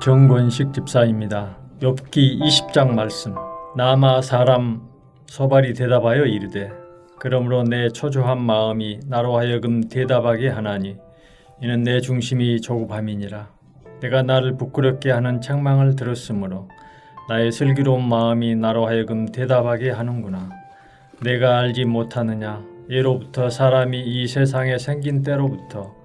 정권식 집사입니다. 욥기 20장 말씀. 나마 사람 소발이 대답하여 이르되 그러므로 내 초조한 마음이 나로 하여금 대답하게 하나니 이는 내 중심이 조급함이니라. 내가 나를 부끄럽게 하는 책망을 들었으므로 나의 슬기로운 마음이 나로 하여금 대답하게 하는구나. 내가 알지 못하느냐. 예로부터 사람이 이 세상에 생긴 때로부터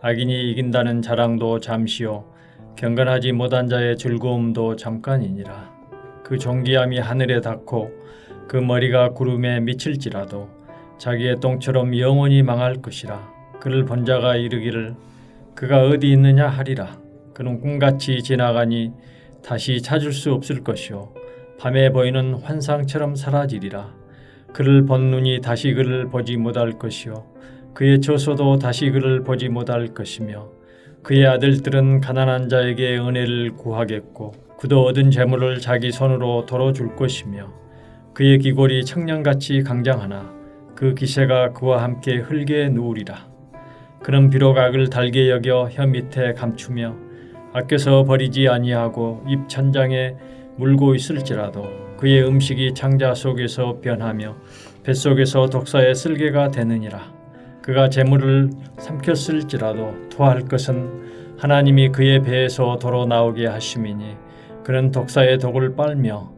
악인이 이긴다는 자랑도 잠시요 경건하지 못한 자의 즐거움도 잠깐이니라. 그 존귀함이 하늘에 닿고 그 머리가 구름에 미칠지라도 자기의 똥처럼 영원히 망할 것이라. 그를 본 자가 이르기를 그가 어디 있느냐 하리라. 그는 꿈같이 지나가니 다시 찾을 수 없을 것이요 밤에 보이는 환상처럼 사라지리라. 그를 본 눈이 다시 그를 보지 못할 것이요 그의 처소도 다시 그를 보지 못할 것이며 그의 아들들은 가난한 자에게 은혜를 구하겠고 그도 얻은 재물을 자기 손으로 도로 줄 것이며 그의 기골이 청년같이 강장하나 그 기세가 그와 함께 흙에 누우리라. 그는 비록 악을 달게 여겨 혀 밑에 감추며 아껴서 버리지 아니하고 입 천장에 물고 있을지라도 그의 음식이 창자 속에서 변하며 뱃속에서 독사의 쓸개가 되느니라. 그가 재물을 삼켰을지라도 토할 것은 하나님이 그의 배에서 도로 나오게 하심이니 그는 독사의 독을 빨며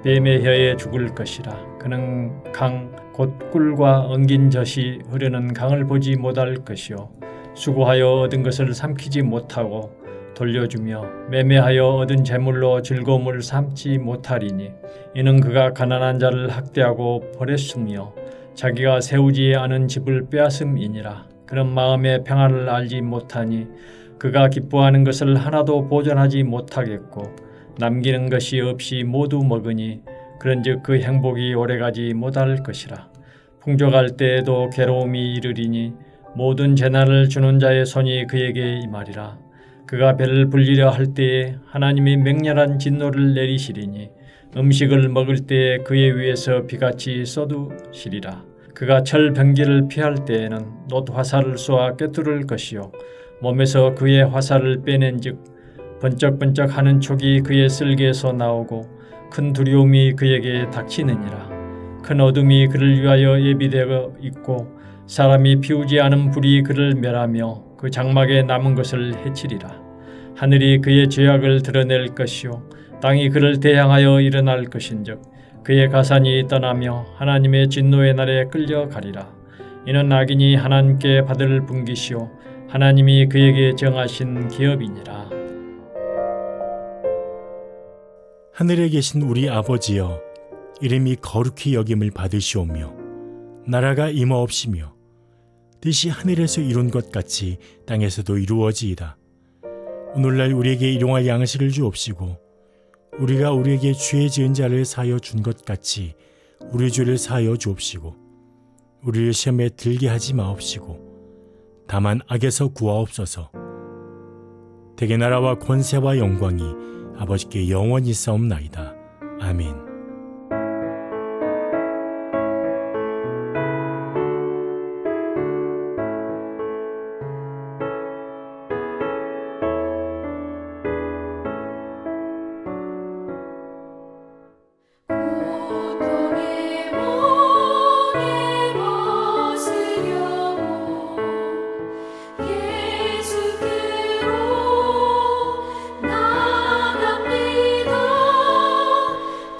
뱀의 혀에 죽을 것이라. 그는 강 곧 꿀과 엉긴 젖이 흐르는 강을 보지 못할 것이요 수고하여 얻은 것을 삼키지 못하고 돌려주며 매매하여 얻은 재물로 즐거움을 삼지 못하리니 이는 그가 가난한 자를 학대하고 버렸으며 자기가 세우지 않은 집을 빼앗음이니라. 그런 마음의 평안을 알지 못하니 그가 기뻐하는 것을 하나도 보존하지 못하겠고 남기는 것이 없이 모두 먹으니 그런즉 그 행복이 오래가지 못할 것이라. 풍족할 때에도 괴로움이 이르리니 모든 재난을 주는 자의 손이 그에게 임하리라. 그가 배를 불리려 할 때에 하나님이 맹렬한 진노를 내리시리니 음식을 먹을 때에 그의 위에서 비같이 쏟으시리라. 그가 철 병기를 피할 때에는 놋 화살을 쏘아 꿰뚫을 것이요 몸에서 그의 화살을 빼낸즉 번쩍번쩍하는 촉이 그의 쓸개에서 나오고 큰 두려움이 그에게 닥치느니라. 큰 어둠이 그를 위하여 예비되어 있고 사람이 피우지 않은 불이 그를 멸하며 그 장막에 남은 것을 해치리라. 하늘이 그의 죄악을 드러낼 것이요 땅이 그를 대항하여 일어날 것인즉 그의 가산이 떠나며 하나님의 진노의 날에 끌려가리라. 이는 악인이 하나님께 받을 분깃이요 하나님이 그에게 정하신 기업이니라. 하늘에 계신 우리 아버지여, 이름이 거룩히 여김을 받으시오며 나라가 임하옵시며 뜻이 하늘에서 이룬 것 같이 땅에서도 이루어지이다. 오늘날 우리에게 일용할 양식을 주옵시고 우리가 우리에게 죄 지은 자를 사하여 준 것 같이 우리 죄를 사하여 주옵시고 우리를 시험에 들게 하지 마옵시고 다만 악에서 구하옵소서. 대개 나라와 권세와 영광이 아버지께 영원히 있사옵나이다. 아멘.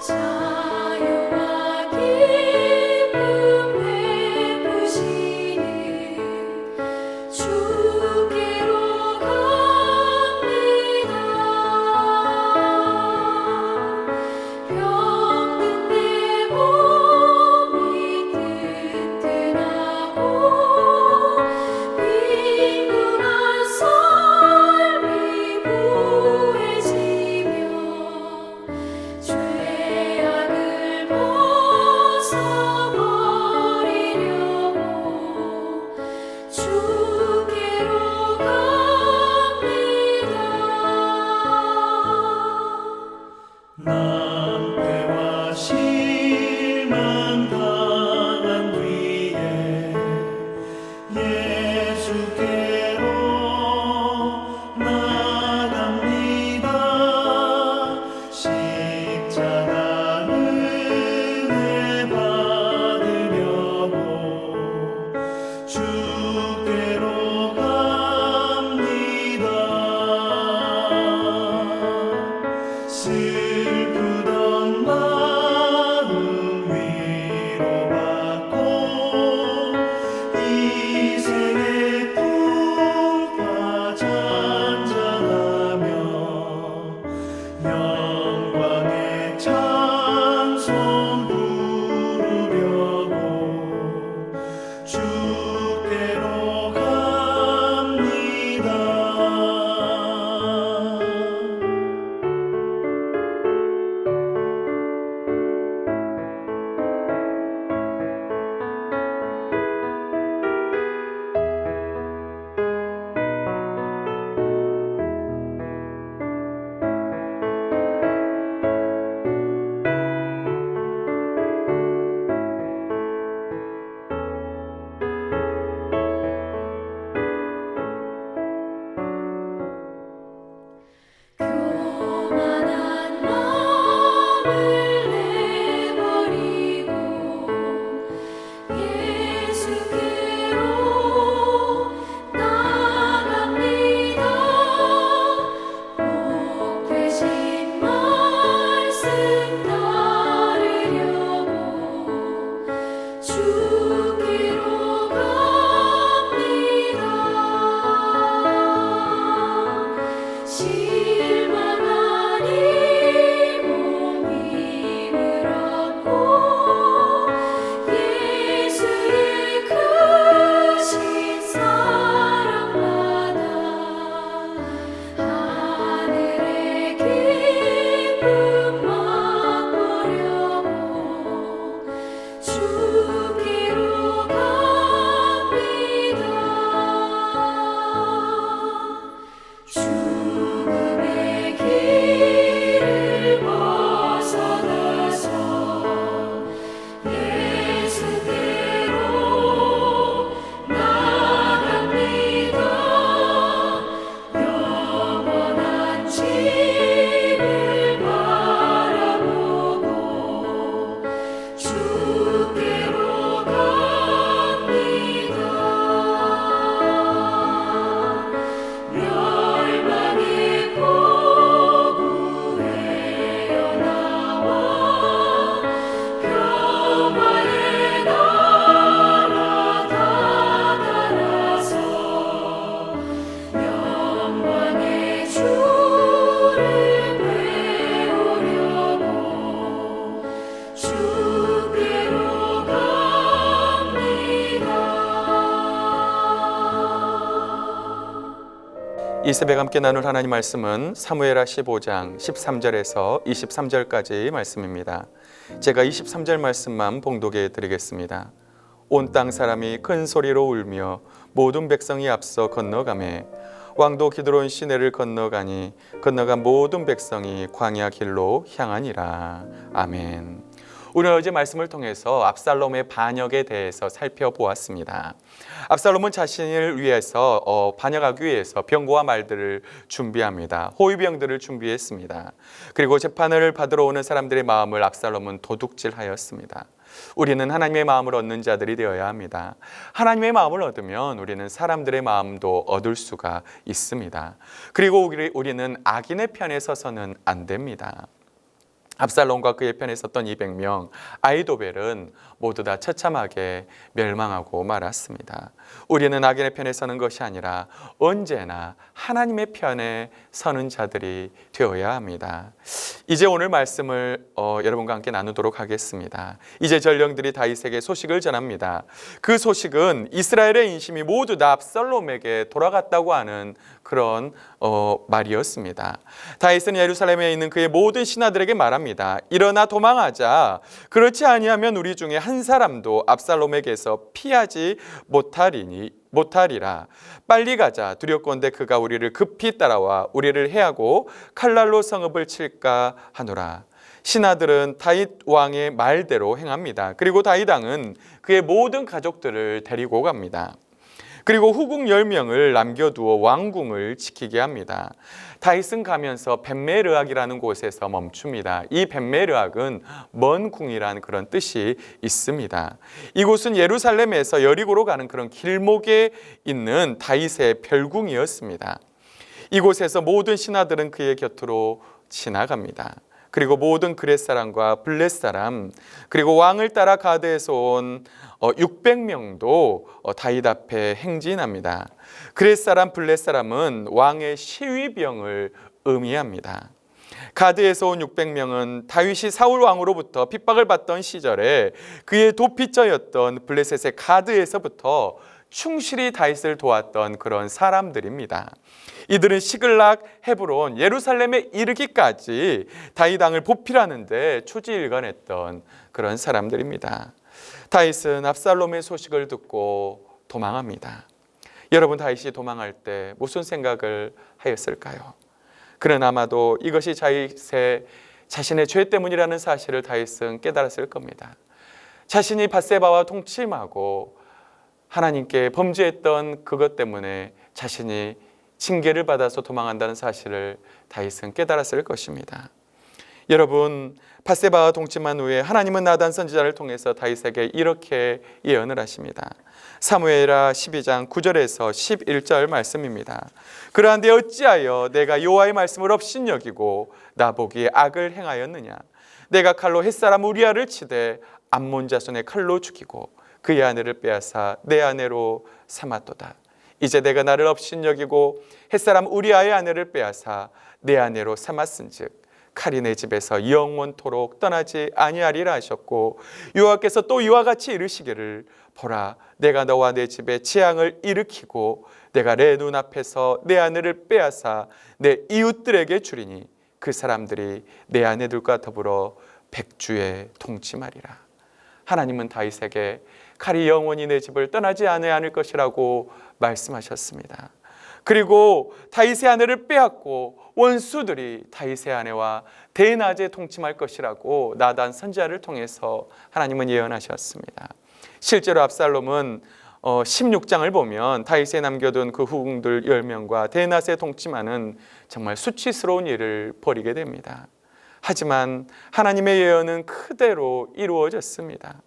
자 이 새벽 함께 나눌 하나님 말씀은 사무엘하 15장 13절에서 23절까지 말씀입니다. 제가 23절 말씀만 봉독해 드리겠습니다. 온 땅 사람이 큰 소리로 울며 모든 백성이 앞서 건너가매 왕도 기드론 시내를 건너가니 건너간 모든 백성이 광야 길로 향하니라. 아멘. 오늘 어제 말씀을 통해서 압살롬의 반역에 대해서 살펴보았습니다. 압살롬은 자신을 위해서 반역하기 위해서 병거와 말들을 준비합니다. 호위병들을 준비했습니다. 그리고 재판을 받으러 오는 사람들의 마음을 압살롬은 도둑질하였습니다. 우리는 하나님의 마음을 얻는 자들이 되어야 합니다. 하나님의 마음을 얻으면 우리는 사람들의 마음도 얻을 수가 있습니다. 그리고 우리는 악인의 편에 서서는 안 됩니다. 압살롬과 그의 편에 섰던 200명, 아히도벨은 모두 다 처참하게 멸망하고 말았습니다. 우리는 악인의 편에 서는 것이 아니라 언제나 하나님의 편에 서는 자들이 되어야 합니다. 이제 오늘 말씀을 여러분과 함께 나누도록 하겠습니다. 이제 전령들이 다윗에게 소식을 전합니다. 그 소식은 이스라엘의 인심이 모두 다 압살롬에게 돌아갔다고 하는 그런 말이었습니다. 다윗은 예루살렘에 있는 그의 모든 신하들에게 말합니다. 일어나 도망하자. 그렇지 아니하면 우리 중에 한 사람도 압살롬에게서 피하지 못하리라. 빨리 가자. 두렵건대 그가 우리를 급히 따라와 우리를 해하고 칼날로 성읍을 칠까 하노라. 신하들은 다윗 왕의 말대로 행합니다. 그리고 다윗 왕은 그의 모든 가족들을 데리고 갑니다. 그리고 후궁 10명을 남겨두어 왕궁을 지키게 합니다. 다윗은 가면서 벳메르악이라는 곳에서 멈춥니다. 이 벳메르악은 먼 궁이라는 그런 뜻이 있습니다. 이곳은 예루살렘에서 여리고로 가는 그런 길목에 있는 다윗의 별궁이었습니다. 이곳에서 모든 신하들은 그의 곁으로 지나갑니다. 그리고 모든 그렛 사람과 블렛 사람, 그리고 왕을 따라 가드에서 온 600명도 다윗 앞에 행진합니다. 그렛 사람, 블렛 사람은 왕의 시위병을 의미합니다. 가드에서 온 600명은 다윗이 사울 왕으로부터 핍박을 받던 시절에 그의 도피처였던 블레셋의 가드에서부터 충실히 다윗을 도왔던 그런 사람들입니다. 이들은 시글락, 헤브론, 예루살렘에 이르기까지 다윗 왕을 보필하는 데 초지일관했던 그런 사람들입니다. 다윗은 압살롬의 소식을 듣고 도망합니다. 여러분, 다윗이 도망할 때 무슨 생각을 하였을까요? 그는 아마도 이것이 자신의 죄 때문이라는 사실을 다윗은 깨달았을 겁니다. 자신이 밧세바와 동침하고 하나님께 범죄했던 그것 때문에 자신이 징계를 받아서 도망한다는 사실을 다윗은 깨달았을 것입니다. 여러분, 밧세바와 동침한 후에 하나님은 나단 선지자를 통해서 다윗에게 이렇게 예언을 하십니다. 사무엘하 12장 9절에서 11절 말씀입니다. 그러한데 어찌하여 내가 여호와의 말씀을 업신여기고 나보기에 악을 행하였느냐? 내가 칼로 햇사람 우리아를 치되 암몬 자손의 칼로 죽이고 그의 아내를 빼앗아 내 아내로 삼았도다. 이제 내가 나를 업신여기고 햇사람 우리아의 아내를 빼앗아 내 아내로 삼았은즉 칼이 내 집에서 영원토록 떠나지 아니하리라 하셨고, 여호와께서 또 이와 같이 이르시기를 보라, 내가 너와 내 집에 재앙을 일으키고 내가 내 눈앞에서 내 아내를 빼앗아 내 이웃들에게 주리니 그 사람들이 내 아내들과 더불어 백주에 동침하리라. 하나님은 다윗에게 칼이 영원히 내 집을 떠나지 않을 것이라고 말씀하셨습니다. 그리고 다윗의 아내를 빼앗고 원수들이 다윗의 아내와 대낮에 동침할 것이라고 나단 선지자를 통해서 하나님은 예언하셨습니다. 실제로 압살롬은 16장을 보면 다윗에 남겨둔 그 후궁들 10명과 대낮에 동침하는 정말 수치스러운 일을 벌이게 됩니다. 하지만 하나님의 예언은 그대로 이루어졌습니다.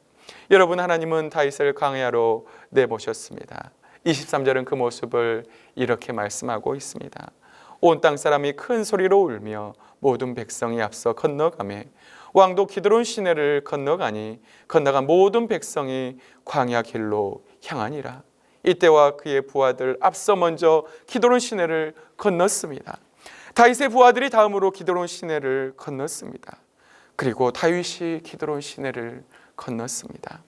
여러분, 하나님은 다윗을 광야로 내모셨습니다. 23절은 그 모습을 이렇게 말씀하고 있습니다. 온 땅 사람이 큰 소리로 울며 모든 백성이 앞서 건너가매 왕도 기드론 시내를 건너가니 건너간 모든 백성이 광야 길로 향하니라. 이때와 그의 부하들 앞서 먼저 기드론 시내를 건넜습니다. 다윗의 부하들이 다음으로 기드론 시내를 건넜습니다. 그리고 다윗이 기드론 시내를 건넜습니다.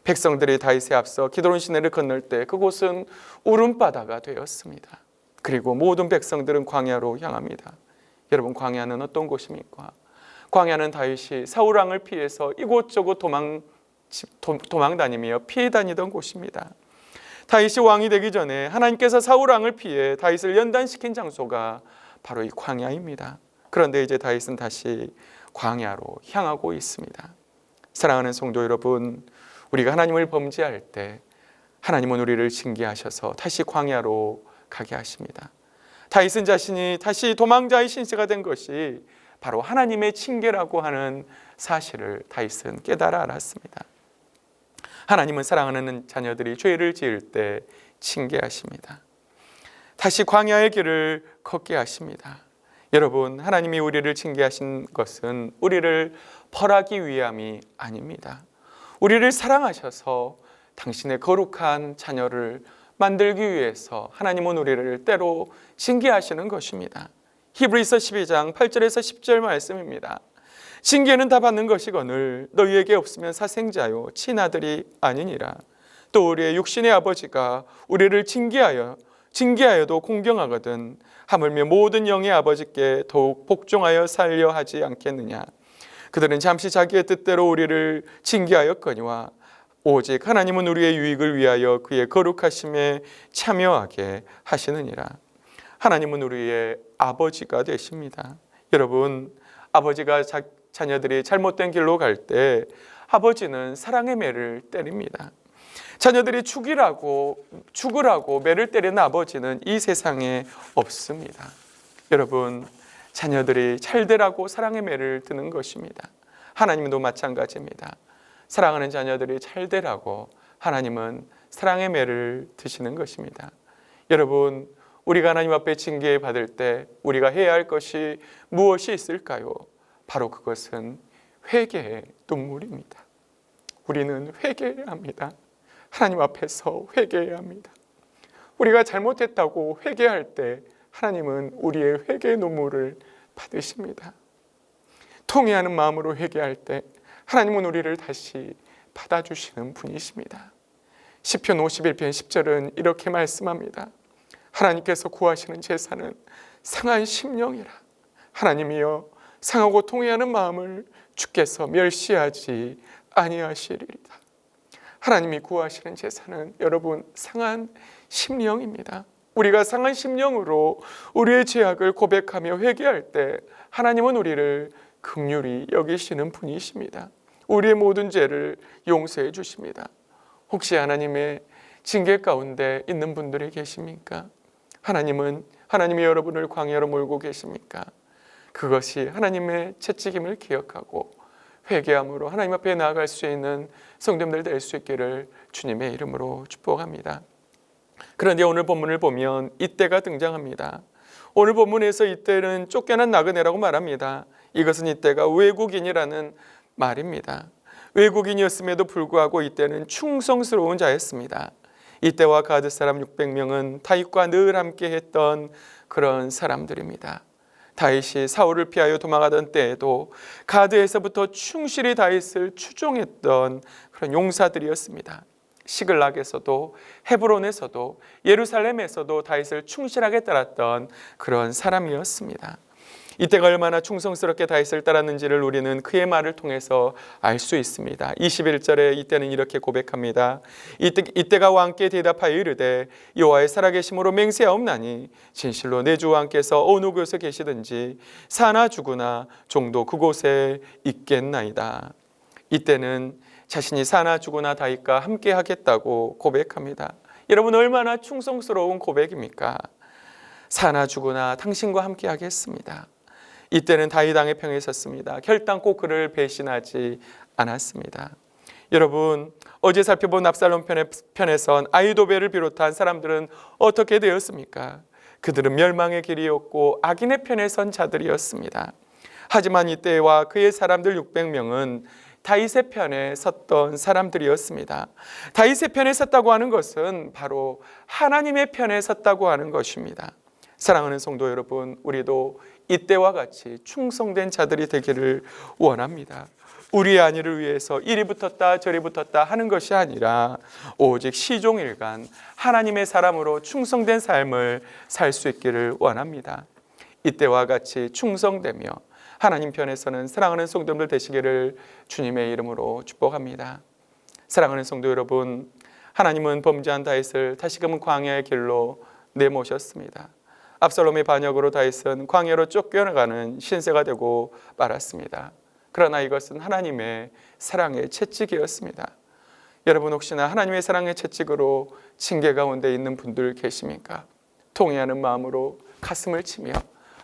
백성들이 다윗에 앞서 기드론 시내를 건널 때 그곳은 울음바다가 되었습니다. 그리고 모든 백성들은 광야로 향합니다. 여러분, 광야는 어떤 곳입니까? 광야는 다윗이 사울 왕을 피해서 이곳저곳 도망 다니며 피해 다니던 곳입니다. 다윗이 왕이 되기 전에 하나님께서 사울 왕을 피해 다윗을 연단시킨 장소가 바로 이 광야입니다. 그런데 이제 다윗은 다시 광야로 향하고 있습니다. 사랑하는 성도 여러분, 우리가 하나님을 범죄할 때 하나님은 우리를 징계하셔서 다시 광야로 가게 하십니다. 다윗은 자신이 다시 도망자의 신세가 된 것이 바로 하나님의 징계라고 하는 사실을 다윗은 깨달아 알았습니다. 하나님은 사랑하는 자녀들이 죄를 지을 때 징계하십니다. 다시 광야의 길을 걷게 하십니다. 여러분, 하나님이 우리를 징계하신 것은 우리를 벌하기 위함이 아닙니다. 우리를 사랑하셔서 당신의 거룩한 자녀를 만들기 위해서 하나님은 우리를 때로 징계하시는 것입니다. 히브리서 12장 8절에서 10절 말씀입니다. 징계는 다 받는 것이거늘 너희에게 없으면 사생자요 친아들이 아니니라. 또 우리의 육신의 아버지가 우리를 징계하여도 공경하거든 하물며 모든 영의 아버지께 더욱 복종하여 살려 하지 않겠느냐. 그들은 잠시 자기의 뜻대로 우리를 징계하였거니와 오직 하나님은 우리의 유익을 위하여 그의 거룩하심에 참여하게 하시느니라. 하나님은 우리의 아버지가 되십니다. 여러분, 아버지가 자녀들이 잘못된 길로 갈 때 아버지는 사랑의 매를 때립니다. 자녀들이 죽으라고 매를 때리는 아버지는 이 세상에 없습니다. 여러분, 자녀들이 잘되라고 사랑의 매를 드는 것입니다. 하나님도 마찬가지입니다. 사랑하는 자녀들이 잘되라고 하나님은 사랑의 매를 드시는 것입니다. 여러분, 우리가 하나님 앞에 징계받을 때 우리가 해야 할 것이 무엇이 있을까요? 바로 그것은 회개의 눈물입니다. 우리는 회개해야 합니다. 하나님 앞에서 회개해야 합니다. 우리가 잘못했다고 회개할 때 하나님은 우리의 회개의 눈물을 받으십니다. 통회하는 마음으로 회개할 때 하나님은 우리를 다시 받아주시는 분이십니다. 시편 51편 10절은 이렇게 말씀합니다. 하나님께서 구하시는 제사는 상한 심령이라. 하나님이여, 상하고 통회하는 마음을 주께서 멸시하지 아니하시리이다. 하나님이 구하시는 제사는 여러분 상한 심령입니다. 우리가 상한 심령으로 우리의 죄악을 고백하며 회개할 때 하나님은 우리를 긍휼히 여기시는 분이십니다. 우리의 모든 죄를 용서해 주십니다. 혹시 하나님의 징계 가운데 있는 분들이 계십니까? 하나님이 여러분을 광야로 몰고 계십니까? 그것이 하나님의 채찍임을 기억하고 회개함으로 하나님 앞에 나아갈 수 있는 성도님들 될 수 있기를 주님의 이름으로 축복합니다. 그런데 오늘 본문을 보면 이때가 등장합니다. 오늘 본문에서 이때는 쫓겨난 나그네라고 말합니다. 이것은 이때가 외국인이라는 말입니다. 외국인이었음에도 불구하고 이때는 충성스러운 자였습니다. 이때와 가드 사람 600명은 다윗과 늘 함께 했던 그런 사람들입니다. 다윗이 사울을 피하여 도망하던 때에도 가드에서부터 충실히 다윗을 추종했던 그런 용사들이었습니다. 시글락에서도 헤브론에서도 예루살렘에서도 다윗을 충실하게 따랐던 그런 사람이었습니다. 이때가 얼마나 충성스럽게 다윗을 따랐는지를 우리는 그의 말을 통해서 알 수 있습니다. 21절에 이때는 이렇게 고백합니다. 이때가 왕께 대답하여 이르되 여호와의 살아계심으로 맹세하옵나니 진실로 내 주 왕께서 어느 곳에 계시든지 사나 죽으나 종도 그곳에 있겠나이다. 이때는 자신이 사나 죽으나 다윗과 함께 하겠다고 고백합니다. 여러분, 얼마나 충성스러운 고백입니까? 사나 죽으나 당신과 함께 하겠습니다. 이때는 다윗 왕의 편에 섰습니다. 결단코 그를 배신하지 않았습니다. 여러분, 어제 살펴본 압살롬 편에 선 아히도벨을 비롯한 사람들은 어떻게 되었습니까? 그들은 멸망의 길이었고 악인의 편에 선 자들이었습니다. 하지만 이때와 그의 사람들 600명은 다윗의 편에 섰던 사람들이었습니다. 다윗의 편에 섰다고 하는 것은 바로 하나님의 편에 섰다고 하는 것입니다. 사랑하는 성도 여러분, 우리도 이때와 같이 충성된 자들이 되기를 원합니다. 우리의 안위를 위해서 이리 붙었다 저리 붙었다 하는 것이 아니라 오직 시종일관 하나님의 사람으로 충성된 삶을 살 수 있기를 원합니다. 이때와 같이 충성되며 하나님 편에서는 사랑하는 성도들 되시기를 주님의 이름으로 축복합니다. 사랑하는 성도 여러분, 하나님은 범죄한 다윗을 다시금 광야의 길로 내모셨습니다. 압살롬의 반역으로 다윗은 광야로 쫓겨나가는 신세가 되고 말았습니다. 그러나 이것은 하나님의 사랑의 채찍이었습니다. 여러분, 혹시나 하나님의 사랑의 채찍으로 징계 가운데 있는 분들 계십니까? 통회하는 마음으로 가슴을 치며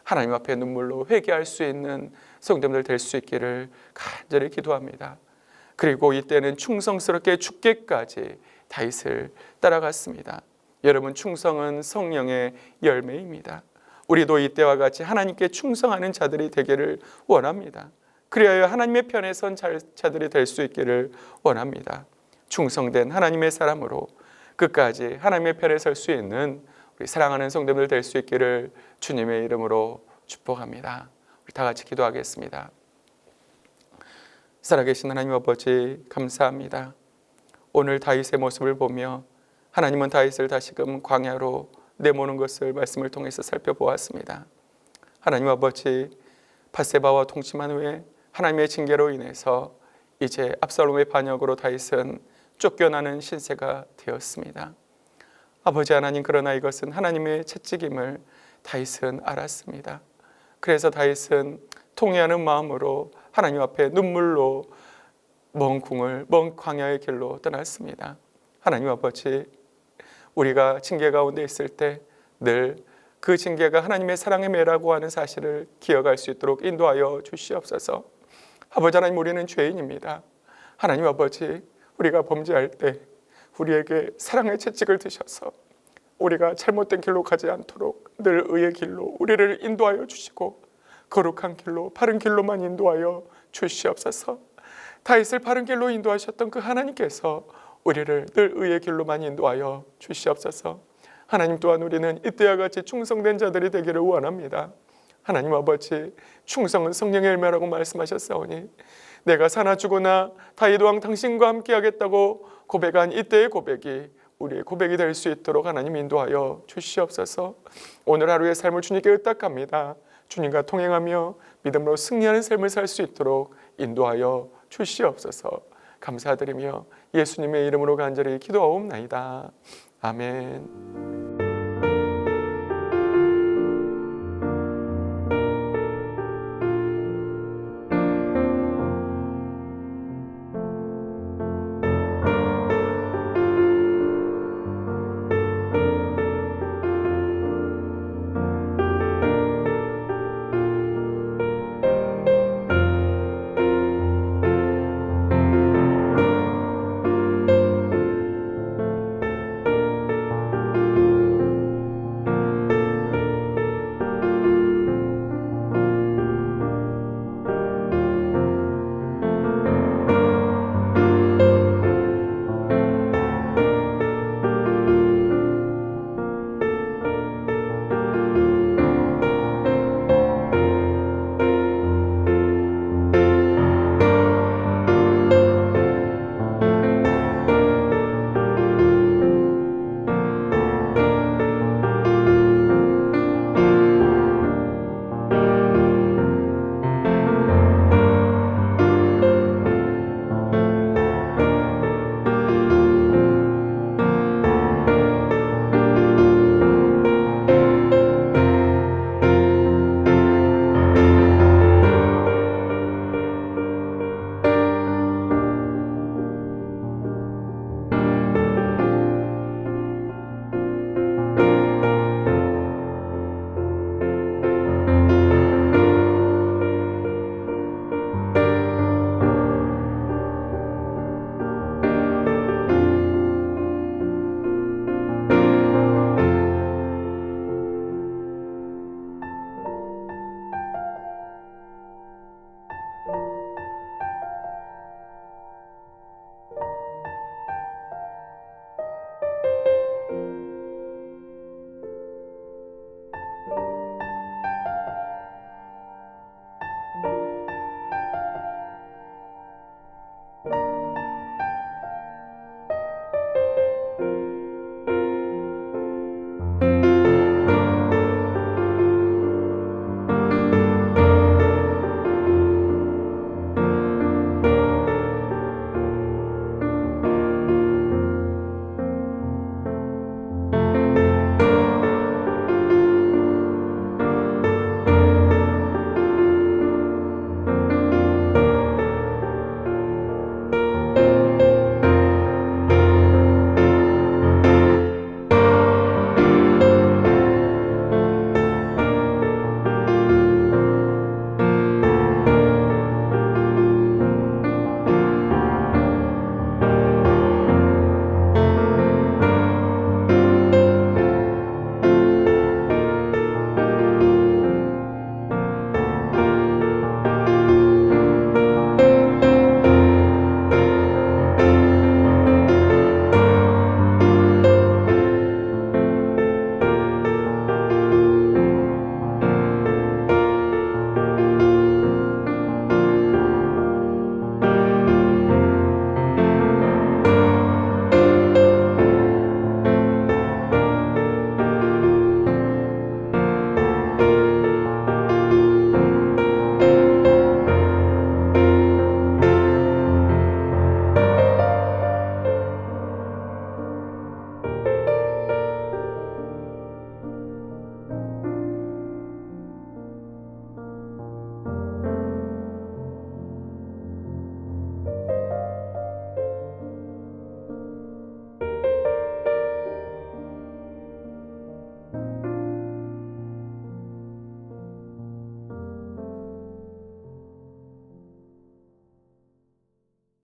하나님 앞에 눈물로 회개할 수 있는 성도들 될 수 있기를 간절히 기도합니다. 그리고 이때는 충성스럽게 죽기까지 다윗을 따라갔습니다. 여러분, 충성은 성령의 열매입니다. 우리도 이때와 같이 하나님께 충성하는 자들이 되기를 원합니다. 그리하여 하나님의 편에 선 자들이 될 수 있기를 원합니다. 충성된 하나님의 사람으로 끝까지 하나님의 편에 설 수 있는 우리 사랑하는 성도들 될 수 있기를 주님의 이름으로 축복합니다. 우리 다 같이 기도하겠습니다. 살아계신 하나님 아버지, 감사합니다. 오늘 다윗의 모습을 보며 하나님은 다윗을 다시금 광야로 내모는 것을 말씀을 통해서 살펴보았습니다. 하나님 아버지, 밧세바와 동침한 후에 하나님의 징계로 인해서 이제 압살롬의 반역으로 다윗은 쫓겨나는 신세가 되었습니다. 아버지 하나님, 그러나 이것은 하나님의 채찍임을 다윗은 알았습니다. 그래서 다윗은 통회하는 마음으로 하나님 앞에 눈물로 먼 광야의 길로 떠났습니다. 하나님 아버지, 우리가 징계 가운데 있을 때 늘 그 징계가 하나님의 사랑의 매라고 하는 사실을 기억할 수 있도록 인도하여 주시옵소서. 아버지 하나님, 우리는 죄인입니다. 하나님 아버지, 우리가 범죄할 때 우리에게 사랑의 채찍을 드셔서 우리가 잘못된 길로 가지 않도록 늘 의의 길로 우리를 인도하여 주시고 거룩한 길로, 바른 길로만 인도하여 주시옵소서. 다윗을 바른 길로 인도하셨던 그 하나님께서 우리를 늘 의의 길로만 인도하여 주시옵소서. 하나님 또한 우리는 이때와 같이 충성된 자들이 되기를 원합니다. 하나님 아버지, 충성은 성령의 열매라고 말씀하셨사오니 내가 사나 죽으나 다윗 왕 당신과 함께 하겠다고 고백한 이때의 고백이 우리의 고백이 될 수 있도록 하나님 인도하여 주시옵소서. 오늘 하루의 삶을 주님께 의탁합니다. 주님과 통행하며 믿음으로 승리하는 삶을 살 수 있도록 인도하여 주시옵소서. 감사드리며 예수님의 이름으로 간절히 기도하옵나이다. 아멘.